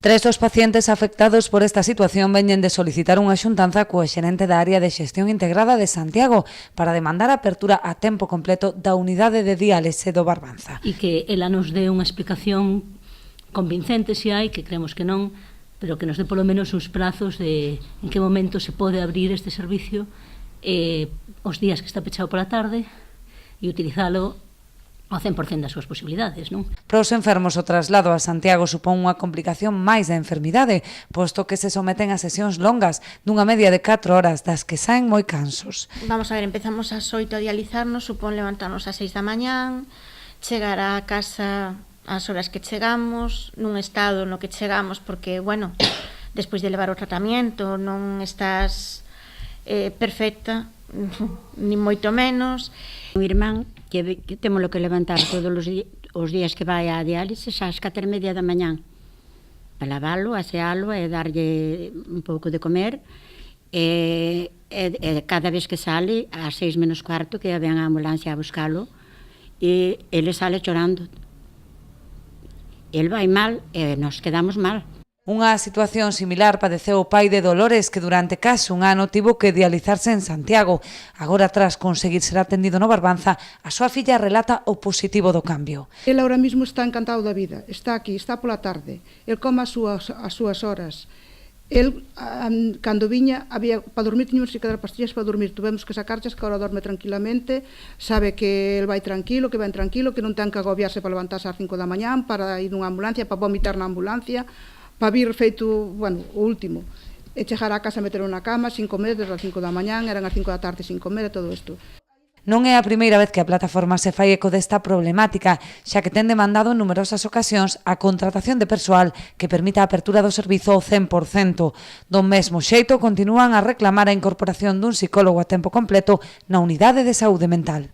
Tres dos pacientes afectados por esta situación veñen de solicitar unha xuntanza coa xerente da área de xestión integrada de Santiago para demandar a apertura a tempo completo da unidade de diálise do Barbanza. E que ela nos dé unha explicación convincente se hai, que creemos que non, pero que nos dé polo menos uns prazos de en que momento se pode abrir este servicio os días que está pechado pola tarde e utilizalo ao 100% das súas posibilidades, non? Para os enfermos, o traslado a Santiago supón unha complicación máis da enfermidade, posto que se someten a sesións longas dunha media de 4 horas, das que saen moi cansos. Vamos a ver, empezamos ás 8 a dializarnos, supón levantarnos ás 6 da mañán, chegar á casa ás horas que chegamos, nun estado no que chegamos, porque, bueno, despois de levar o tratamento non estás perfecta, ni moito menos. O irmán que témolo que levantar todos os días que vai á diálise ás 4:30 da mañán para lavalo, asealo e darlle un pouco de comer e cada vez que sale ás 6 menos cuarto que ven a ambulancia a buscalo e ele sale chorando. El vai mal e nos quedamos mal. Unha situación similar padeceu o pai de Dolores, que durante case un ano tivo que dializarse en Santiago. Agora, tras conseguir ser atendido no Barbanza, a súa filla relata o positivo do cambio. El ahora mismo está encantado da vida, está aquí, está pola tarde, el come as súas horas. El, cando viña, para dormir tiñamos que dar pastillas para dormir, tuvemos que sacarchas que ahora dorme tranquilamente, sabe que el vai tranquilo, que ven tranquilo, que non ten que agobiarse para levantarse ás 5 da mañán, para ir nunha ambulancia, para vomitar na ambulancia, para vir feito, bueno, o último, e chegar á casa a meter na cama sin comer desde as 5 da mañán, eran as 5 da tarde sin comer e todo isto. Non é a primeira vez que a plataforma se fai eco desta problemática, xa que ten demandado en numerosas ocasións a contratación de persoal que permita a apertura do servizo ao 100%. Do mesmo xeito, continúan a reclamar a incorporación dun psicólogo a tempo completo na unidade de saúde mental.